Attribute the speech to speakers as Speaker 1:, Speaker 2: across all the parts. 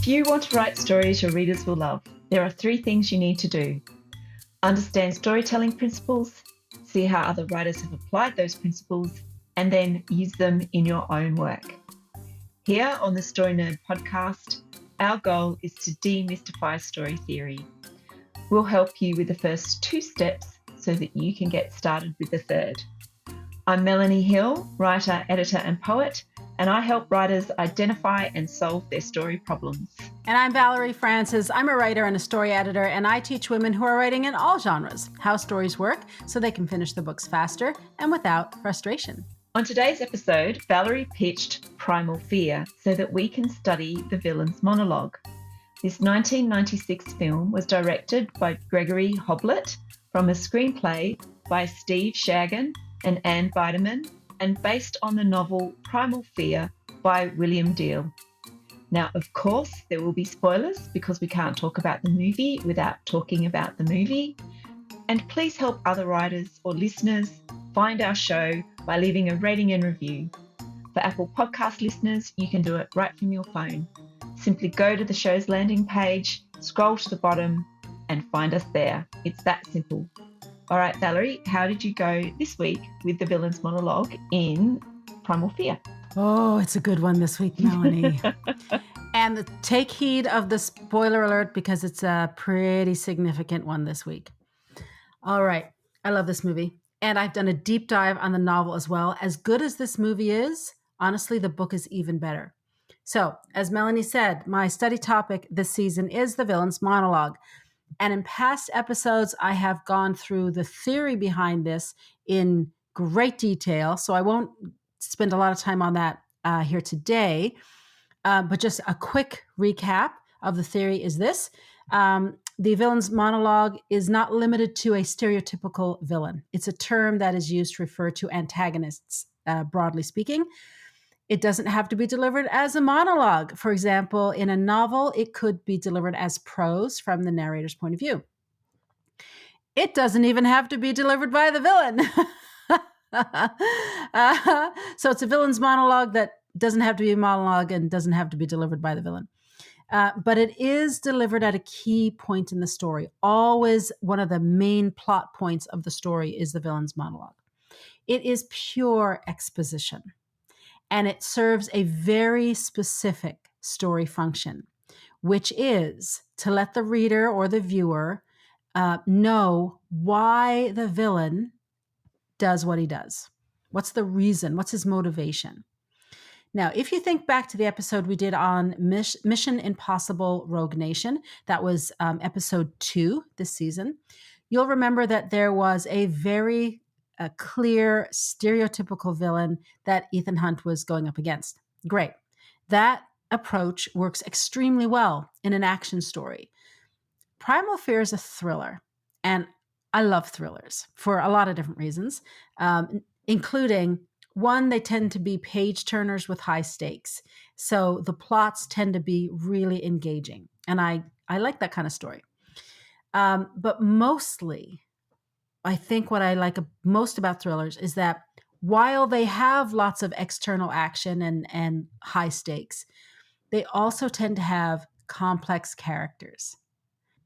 Speaker 1: If you want to write stories your readers will love, there are 3 things you need to do. Understand storytelling principles, see how other writers have applied those principles, and then use them in your own work. Here on the Story Nerd podcast, our goal is to demystify story theory. We'll help you with the first 2 steps so that you can get started with the third. I'm Melanie Hill, writer, editor, and poet, and I help writers identify and solve their story problems.
Speaker 2: And I'm Valerie Francis. I'm a writer and a story editor, and I teach women who are writing in all genres how stories work so they can finish the books faster and without frustration.
Speaker 1: On today's episode, Valerie pitched Primal Fear so that we can study the villain's monologue. This 1996 film was directed by Gregory Hoblit from a screenplay by Steve Shagan and Anne Biderman, and based on the novel Primal Fear by William Diehl. Now, of course, there will be spoilers because we can't talk about the movie without talking about the movie. And please help other writers or listeners find our show by leaving a rating and review. For Apple Podcast listeners, you can do it right from your phone. Simply go to the show's landing page, scroll to the bottom, and find us there. It's that simple. All right, Valerie, how did you go this week with the villain's monologue in Primal Fear?
Speaker 2: Oh, it's a good one this week, Melanie. And take heed of the spoiler alert because it's a pretty significant one this week. All right. I love this movie. And I've done a deep dive on the novel as well. As good as this movie is, honestly, the book is even better. So, as Melanie said, my study topic this season is the villain's monologue. And in past episodes, I have gone through the theory behind this in great detail. So I won't spend a lot of time on that here today. But just a quick recap of the theory is this. The villain's monologue is not limited to a stereotypical villain. It's a term that is used to refer to antagonists, broadly speaking. It doesn't have to be delivered as a monologue. For example, in a novel, it could be delivered as prose from the narrator's point of view. It doesn't even have to be delivered by the villain. So it's a villain's monologue that doesn't have to be a monologue and doesn't have to be delivered by the villain. But it is delivered at a key point in the story. Always one of the main plot points of the story is the villain's monologue. It is pure exposition. And it serves a very specific story function, which is to let the reader or the viewer know why the villain does what he does. What's the reason? What's his motivation? Now, if you think back to the episode we did on Mission Impossible Rogue Nation, that was episode 2 this season, you'll remember that there was a very clear, stereotypical villain that Ethan Hunt was going up against. Great. That approach works extremely well in an action story. Primal Fear is a thriller, and I love thrillers for a lot of different reasons, including one, they tend to be page turners with high stakes. So the plots tend to be really engaging. And I like that kind of story. But mostly, I think what I like most about thrillers is that while they have lots of external action and high stakes, they also tend to have complex characters.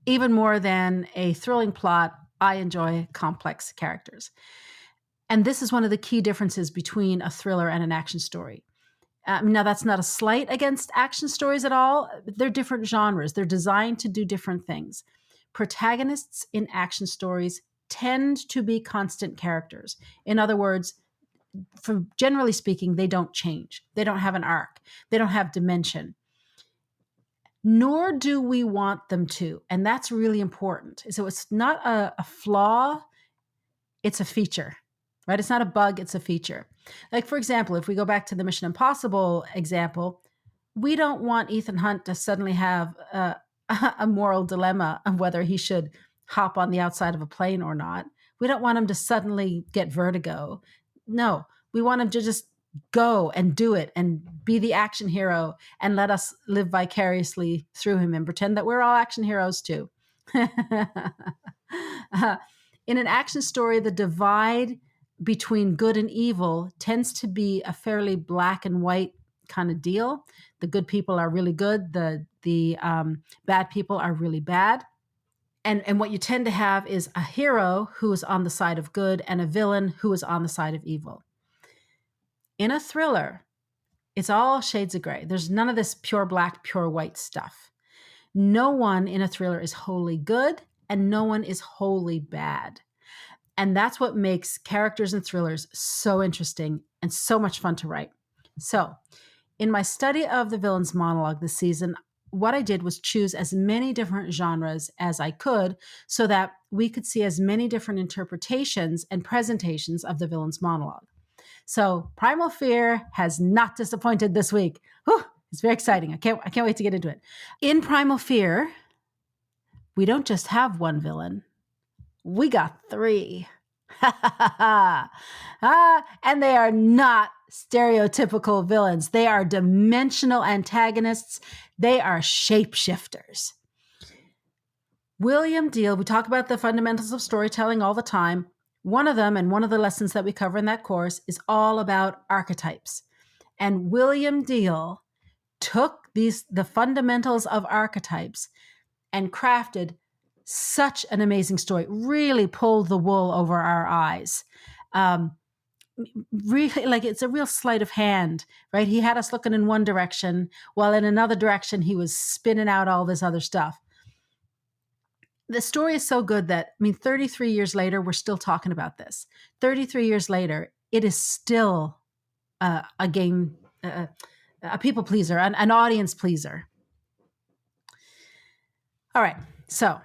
Speaker 2: Even more than a thrilling plot, I enjoy complex characters. And this is one of the key differences between a thriller and an action story. Now, that's not a slight against action stories at all. They're different genres. They're designed to do different things. Protagonists in action stories tend to be constant characters. In other words, generally speaking, they don't change. They don't have an arc. They don't have dimension. Nor do we want them to. And that's really important. So it's not a flaw. It's a feature. Right? It's not a bug, it's a feature. Like, for example, if we go back to the Mission Impossible example, we don't want Ethan Hunt to suddenly have a moral dilemma of whether he should hop on the outside of a plane or not. We don't want him to suddenly get vertigo. No, we want him to just go and do it and be the action hero and let us live vicariously through him and pretend that we're all action heroes too. In an action story, the divide between good and evil tends to be a fairly black and white kind of deal. The good people are really good. The bad people are really bad. And what you tend to have is a hero who is on the side of good and a villain who is on the side of evil. In a thriller, it's all shades of gray. There's none of this pure black, pure white stuff. No one in a thriller is wholly good and no one is wholly bad. And that's what makes characters in thrillers so interesting and so much fun to write. So, in my study of the villain's monologue this season, what I did was choose as many different genres as I could so that we could see as many different interpretations and presentations of the villain's monologue. So Primal Fear has not disappointed this week. Whew, it's very exciting. I can't wait to get into it. In Primal Fear, we don't just have one villain. We got 3. And they are not stereotypical villains. They are dimensional antagonists. They are shapeshifters. William Diehl, we talk about the fundamentals of storytelling all the time. One of them, and one of the lessons that we cover in that course, is all about archetypes. And William Diehl took the fundamentals of archetypes and crafted such an amazing story, really pulled the wool over our eyes. Really, like, it's a real sleight of hand, right? He had us looking in one direction, while in another direction, he was spinning out all this other stuff. The story is so good that, 33 years later, we're still talking about this. 33 years later, it is still a game, a people pleaser, an audience pleaser. All right, so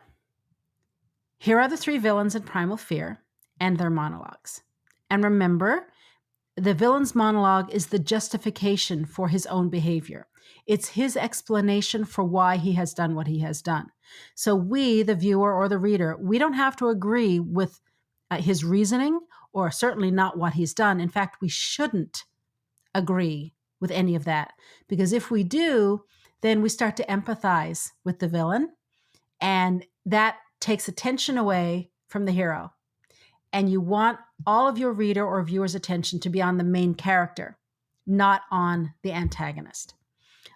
Speaker 2: here are the 3 villains in Primal Fear and their monologues. And remember, the villain's monologue is the justification for his own behavior. It's his explanation for why he has done what he has done. So we, the viewer or the reader, we don't have to agree with his reasoning, or certainly not what he's done. In fact, we shouldn't agree with any of that, because if we do, then we start to empathize with the villain, and that takes attention away from the hero. And you want all of your reader or viewer's attention to be on the main character, not on the antagonist.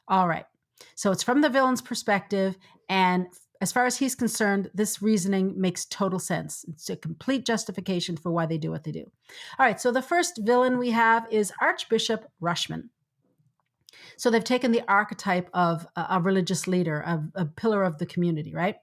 Speaker 2: All right. So it's from the villain's perspective. And as far as he's concerned, this reasoning makes total sense. It's a complete justification for why they do what they do. All right. So the first villain we have is Archbishop Rushman. So they've taken the archetype of a religious leader, a pillar of the community, right?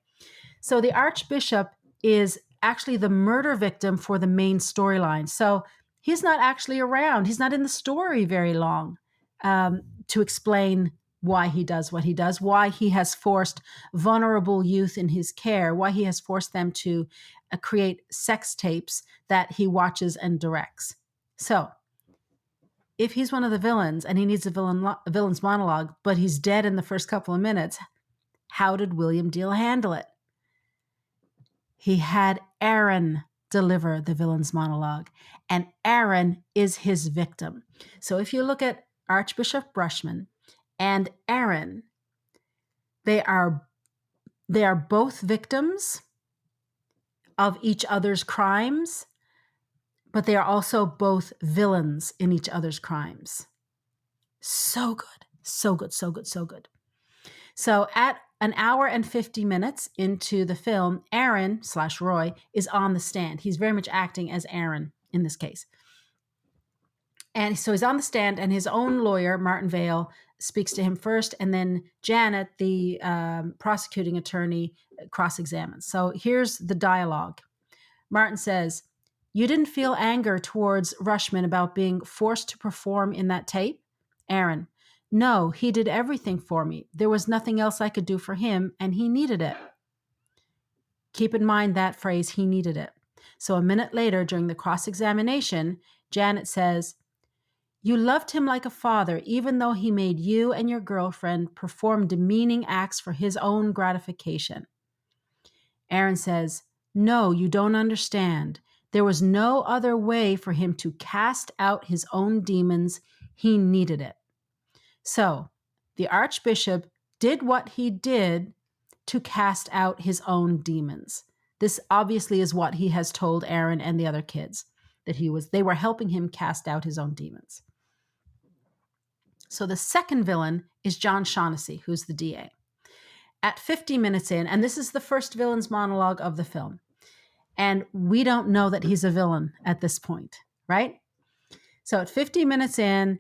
Speaker 2: So the Archbishop is actually the murder victim for the main storyline. So he's not actually around. He's not in the story very long to explain why he does what he does, why he has forced vulnerable youth in his care, why he has forced them to create sex tapes that he watches and directs. So if he's one of the villains and he needs a villain's monologue, but he's dead in the first couple of minutes, how did William Diehl handle it? He had Aaron deliver the villain's monologue, and Aaron is his victim. So if you look at Archbishop Rushman and Aaron, they are both victims of each other's crimes, but they are also both villains in each other's crimes. So good, so good, so good, so good. So at an hour and 50 minutes into the film, Aaron / Roy is on the stand. He's very much acting as Aaron in this case. And so he's on the stand, and his own lawyer, Martin Vale, speaks to him first, and then Janet, the prosecuting attorney, cross-examines. So here's the dialogue. Martin says, "You didn't feel anger towards Rushman about being forced to perform in that tape?" Aaron, "No, he did everything for me. There was nothing else I could do for him, and he needed it." Keep in mind that phrase, he needed it. So a minute later, during the cross-examination, Janet says, "You loved him like a father, even though he made you and your girlfriend perform demeaning acts for his own gratification." Aaron says, "No, you don't understand. There was no other way for him to cast out his own demons. He needed it." So the Archbishop did what he did to cast out his own demons. This obviously is what he has told Aaron and the other kids, that they were helping him cast out his own demons. So the second villain is John Shaughnessy, who's the DA. At 50 minutes in, and this is the first villain's monologue of the film, and we don't know that he's a villain at this point, right? So at 50 minutes in,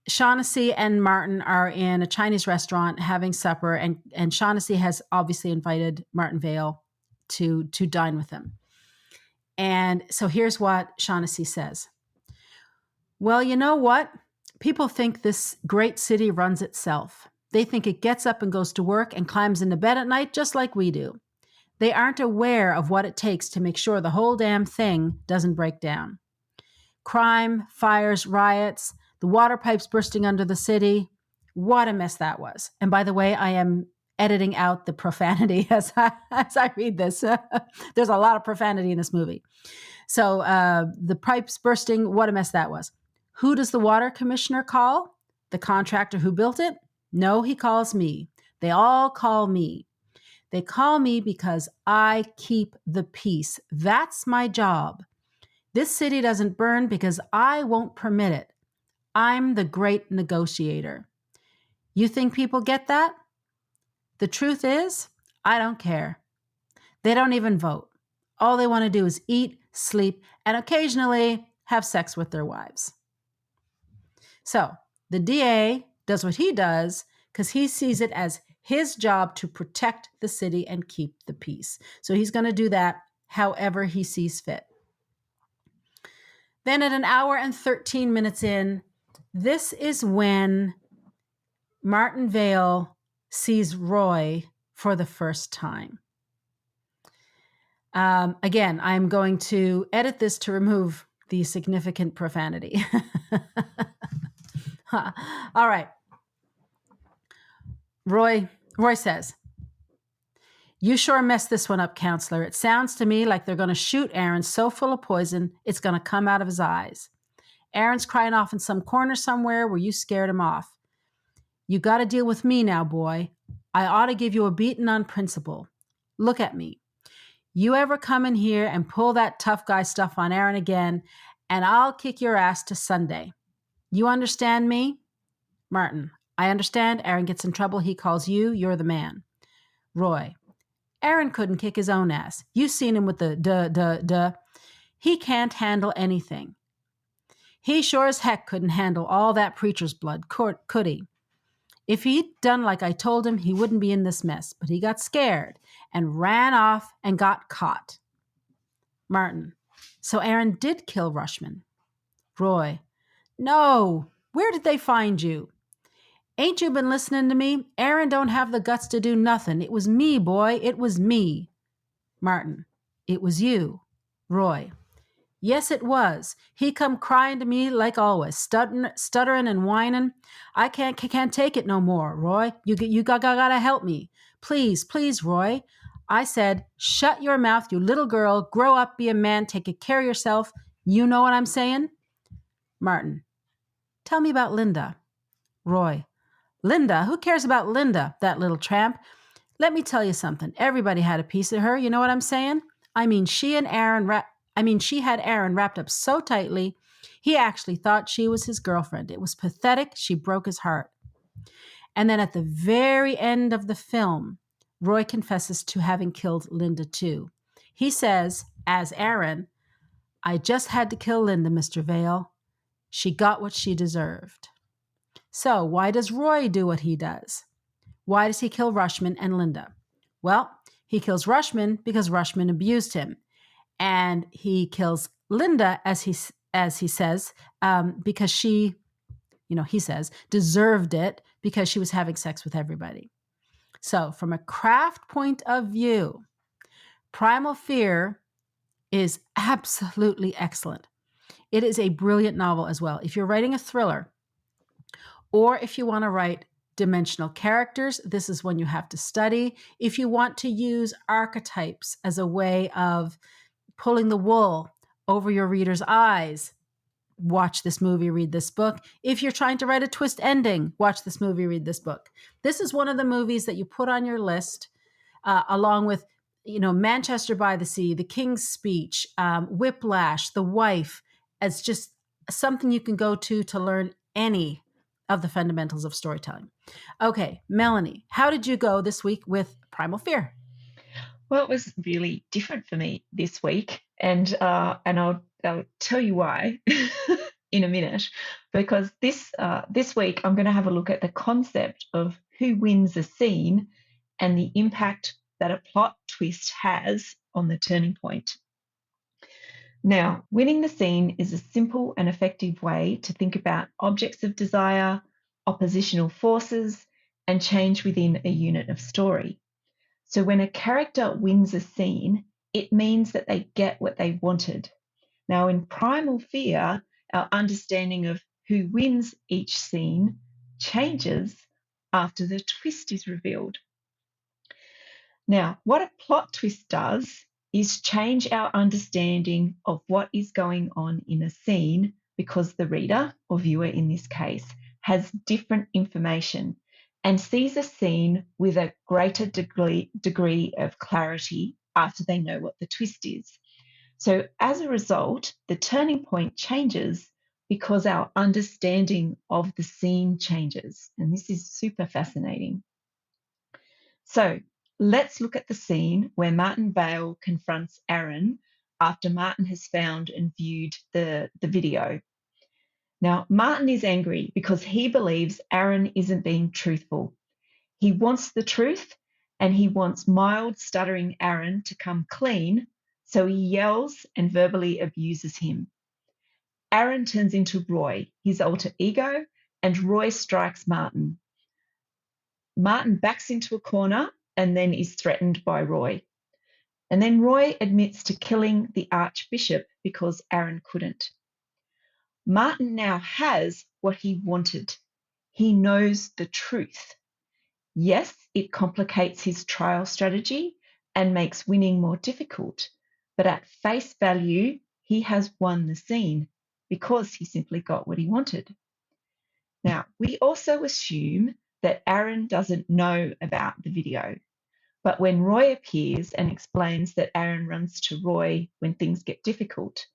Speaker 2: Shaughnessy and Martin are in a Chinese restaurant having supper, and Shaughnessy has obviously invited Martin Vale to dine with him. And so here's what Shaughnessy says. Well, you know what? People think this great city runs itself. They think it gets up and goes to work and climbs into bed at night just like we do. They aren't aware of what it takes to make sure the whole damn thing doesn't break down. Crime, fires, riots, the water pipes bursting under the city. What a mess that was. And by the way, I am editing out the profanity as I read this. There's a lot of profanity in this movie. So the pipes bursting, what a mess that was. Who does the water commissioner call? The contractor who built it? No, he calls me. They all call me. They call me because I keep the peace. That's my job. This city doesn't burn because I won't permit it. I'm the great negotiator. You think people get that? The truth is, I don't care. They don't even vote. All they want to do is eat, sleep, and occasionally have sex with their wives. So the DA does what he does because he sees it as his job to protect the city and keep the peace. So he's going to do that however he sees fit. Then at 1 hour and 13 minutes in, this is when Martin Vale sees Roy for the first time. Again, I'm going to edit this to remove the significant profanity. All right. Roy says, "You sure messed this one up, counselor. It sounds to me like they're going to shoot Aaron so full of poison, it's going to come out of his eyes. Aaron's crying off in some corner somewhere where you scared him off. You got to deal with me now, boy. I ought to give you a beating on principle. Look at me. You ever come in here and pull that tough guy stuff on Aaron again, and I'll kick your ass to Sunday. You understand me?" Martin, "I understand. Aaron gets in trouble. He calls you. You're the man." Roy, "Aaron couldn't kick his own ass. You seen him with the duh. He can't handle anything. He sure as heck couldn't handle all that preacher's blood, could he? If he'd done like I told him, he wouldn't be in this mess, but he got scared and ran off and got caught." Martin, "So Aaron did kill Rushman?" Roy, "No. Where did they find you? Ain't you been listening to me? Aaron don't have the guts to do nothing. It was me, boy. It was me." Martin, "It was you." Roy, "Yes, it was. He come crying to me like always, stuttering and whining. I can't take it no more, Roy. You gotta help me. Please, Roy. I said, shut your mouth, you little girl. Grow up, be a man, take care of yourself. You know what I'm saying?" Martin, "Tell me about Linda." Roy, "Linda? Who cares about Linda, that little tramp? Let me tell you something. Everybody had a piece of her. You know what I'm saying? I mean, she had Aaron wrapped up so tightly, he actually thought she was his girlfriend. It was pathetic. She broke his heart." And then at the very end of the film, Roy confesses to having killed Linda too. He says, as Aaron, "I just had to kill Linda, Mr. Vale. She got what she deserved." So why does Roy do what he does? Why does he kill Rushman and Linda? Well, he kills Rushman because Rushman abused him. And he kills Linda, as he says, because she, he says, deserved it because she was having sex with everybody. So from a craft point of view, Primal Fear is absolutely excellent. It is a brilliant novel as well. If you're writing a thriller, or if you want to write dimensional characters, this is one you have to study. If you want to use archetypes as a way of pulling the wool over your reader's eyes, watch this movie, read this book. If you're trying to write a twist ending, watch this movie, read this book. This is one of the movies that you put on your list, along with, Manchester by the Sea, The King's Speech, Whiplash, The Wife, as just something you can go to learn any of the fundamentals of storytelling. Okay, Melanie, how did you go this week with Primal Fear?
Speaker 1: Well, it was really different for me this week, and I'll tell you why in a minute. Because this week I'm going to have a look at the concept of who wins a scene and the impact that a plot twist has on the turning point. Now, winning the scene is a simple and effective way to think about objects of desire, oppositional forces, and change within a unit of story. So when a character wins a scene, it means that they get what they wanted. Now, in Primal Fear, our understanding of who wins each scene changes after the twist is revealed. Now, what a plot twist does is change our understanding of what is going on in a scene because the reader, or viewer in this case, has different information and sees a scene with a greater degree of clarity after they know what the twist is. So as a result, the turning point changes because our understanding of the scene changes. And this is super fascinating. So let's look at the scene where Martin Vale confronts Aaron after Martin has found and viewed the video. Now, Martin is angry because he believes Aaron isn't being truthful. He wants the truth and he wants mild, stuttering Aaron to come clean, so he yells and verbally abuses him. Aaron turns into Roy, his alter ego, and Roy strikes Martin. Martin backs into a corner and then is threatened by Roy. And then Roy admits to killing the Archbishop because Aaron couldn't. Martin now has what he wanted. He knows the truth. Yes, it complicates his trial strategy and makes winning more difficult, but at face value, he has won the scene because he simply got what he wanted. Now, we also assume that Aaron doesn't know about the video, but when Roy appears and explains that Aaron runs to Roy when things get difficult,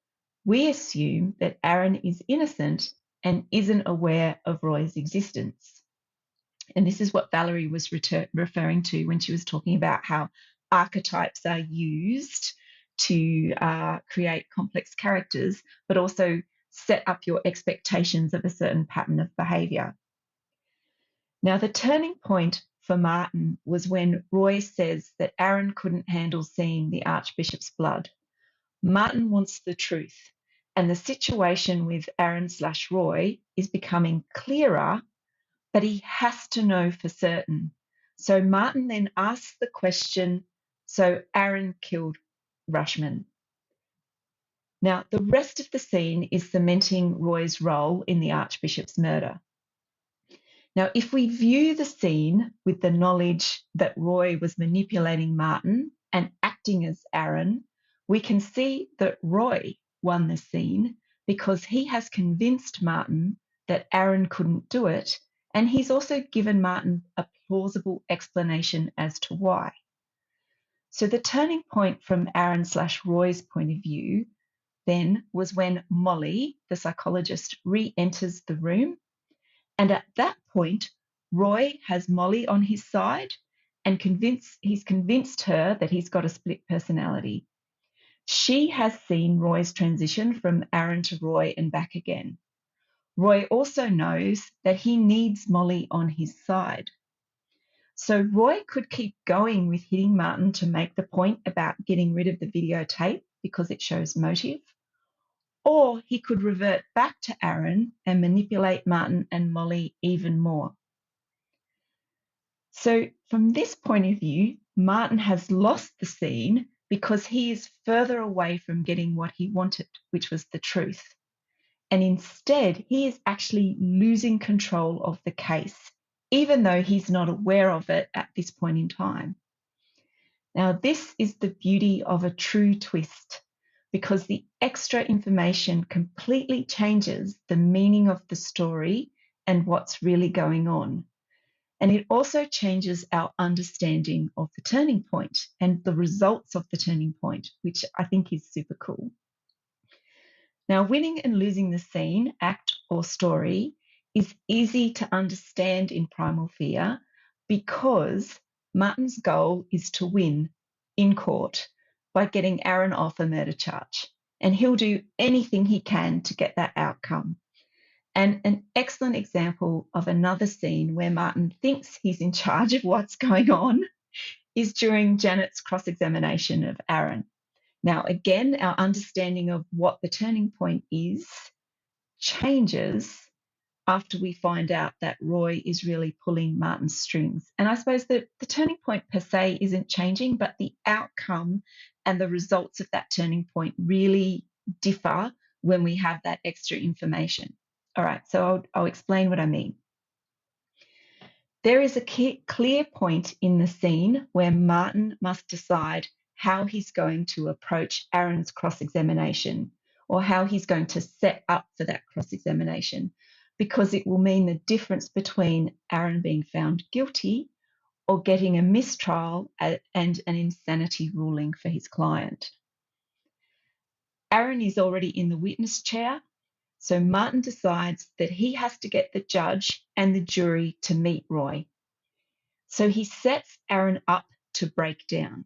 Speaker 1: we assume that Aaron is innocent and isn't aware of Roy's existence. And this is what Valerie was referring to when she was talking about how archetypes are used to create complex characters, but also set up your expectations of a certain pattern of behaviour. Now, the turning point for Martin was when Roy says that Aaron couldn't handle seeing the Archbishop's blood. Martin wants the truth, and the situation with Aaron/Roy is becoming clearer, but he has to know for certain. So Martin then asks the question, so Aaron killed Rushman. Now, the rest of the scene is cementing Roy's role in the Archbishop's murder. Now, if we view the scene with the knowledge that Roy was manipulating Martin and acting as Aaron, we can see that Roy won the scene because he has convinced Martin that Aaron couldn't do it, and he's also given Martin a plausible explanation as to why. So the turning point from Aaron/Roy's point of view then was when Molly, the psychologist, re-enters the room. And at that point, Roy has Molly on his side and he's convinced her that he's got a split personality. She has seen Roy's transition from Aaron to Roy and back again. Roy also knows that he needs Molly on his side. So Roy could keep going with hitting Martin to make the point about getting rid of the videotape because it shows motive. Or he could revert back to Aaron and manipulate Martin and Molly even more. So from this point of view, Martin has lost the scene because he is further away from getting what he wanted, which was the truth. And instead, he is actually losing control of the case, even though he's not aware of it at this point in time. Now, this is the beauty of a true twist, because the extra information completely changes the meaning of the story and what's really going on. And it also changes our understanding of the turning point and the results of the turning point, which I think is super cool. Now, winning and losing the scene, act, or story is easy to understand in Primal Fear because Martin's goal is to win in court by getting Aaron off a murder charge. And he'll do anything he can to get that outcome. And an excellent example of another scene where Martin thinks he's in charge of what's going on is during Janet's cross-examination of Aaron. Now, again, our understanding of what the turning point is changes after we find out that Roy is really pulling Martin's strings. And I suppose that the turning point per se isn't changing, but the outcome and the results of that turning point really differ when we have that extra information. All right, so I'll explain what I mean. There is a clear point in the scene where Martin must decide how he's going to approach Aaron's cross-examination or how he's going to set up for that cross-examination, because it will mean the difference between Aaron being found guilty or getting a mistrial and an insanity ruling for his client. Aaron is already in the witness chair, so Martin decides that he has to get the judge and the jury to meet Roy. So he sets Aaron up to break down.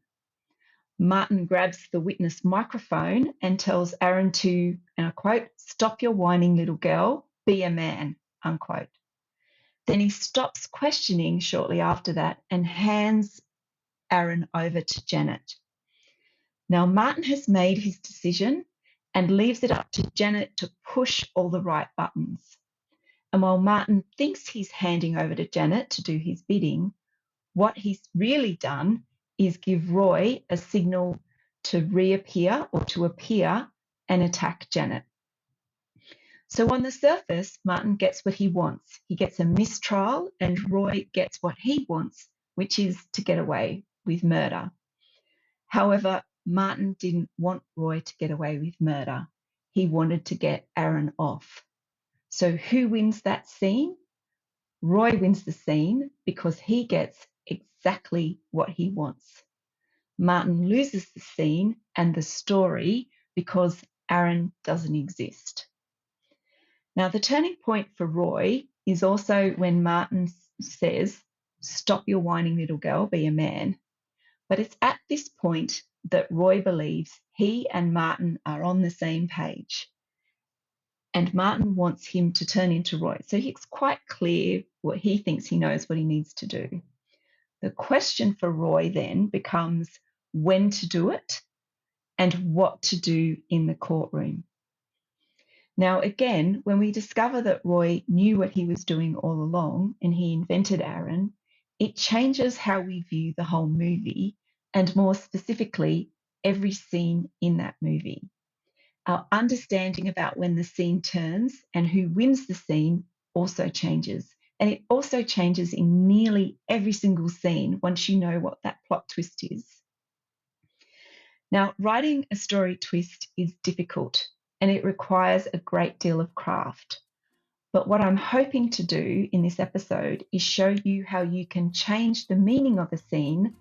Speaker 1: Martin grabs the witness microphone and tells Aaron to, and I quote, "Stop your whining, little girl, be a man," unquote. Then he stops questioning shortly after that and hands Aaron over to Janet. Now, Martin has made his decision and leaves it up to Janet to push all the right buttons. And while Martin thinks he's handing over to Janet to do his bidding, what he's really done is give Roy a signal to reappear or to appear and attack Janet. So on the surface, Martin gets what he wants. He gets a mistrial and Roy gets what he wants, which is to get away with murder. However, Martin didn't want Roy to get away with murder. He wanted to get Aaron off. So who wins that scene? Roy wins the scene because he gets exactly what he wants. Martin loses the scene and the story because Aaron doesn't exist. Now, the turning point for Roy is also when Martin says, "Stop your whining, little girl, be a man." But it's at this point that Roy believes he and Martin are on the same page. And Martin wants him to turn into Roy. So it's quite clear what he thinks he knows what he needs to do. The question for Roy then becomes when to do it and what to do in the courtroom. Now, again, when we discover that Roy knew what he was doing all along and he invented Aaron, it changes how we view the whole movie and more specifically, every scene in that movie. Our understanding about when the scene turns and who wins the scene also changes. And it also changes in nearly every single scene once you know what that plot twist is. Now, writing a story twist is difficult and it requires a great deal of craft. But what I'm hoping to do in this episode is show you how you can change the meaning of a scene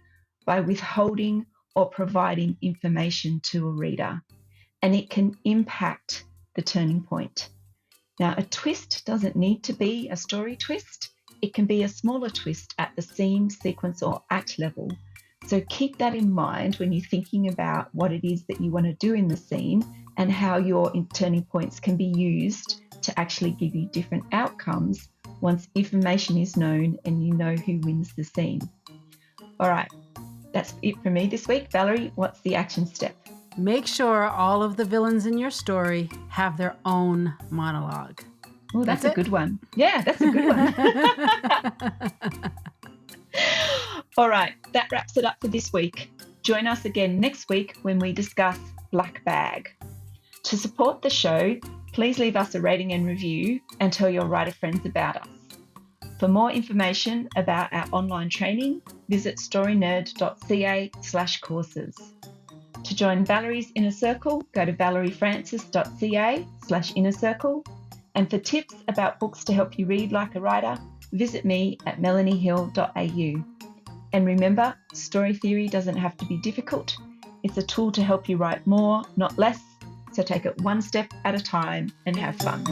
Speaker 1: by withholding or providing information to a reader. And it can impact the turning point. Now, a twist doesn't need to be a story twist. It can be a smaller twist at the scene, sequence, or act level. So keep that in mind when you're thinking about what it is that you want to do in the scene and how your turning points can be used to actually give you different outcomes once information is known and you know who wins the scene. All right, that's it for me this week. Valerie, what's the action step?
Speaker 2: Make sure all of the villains in your story have their own monologue.
Speaker 1: Oh, that's a good one. Yeah, that's a good one. All right, that wraps it up for this week. Join us again next week when we discuss Black Bag. To support the show, please leave us a rating and review and tell your writer friends about us. For more information about our online training, visit storynerd.ca/courses. To join Valerie's Inner Circle, go to valeriefrancis.ca/inner circle. And for tips about books to help you read like a writer, visit me at melaniehill.au. And remember, story theory doesn't have to be difficult. It's a tool to help you write more, not less. So take it one step at a time and have fun.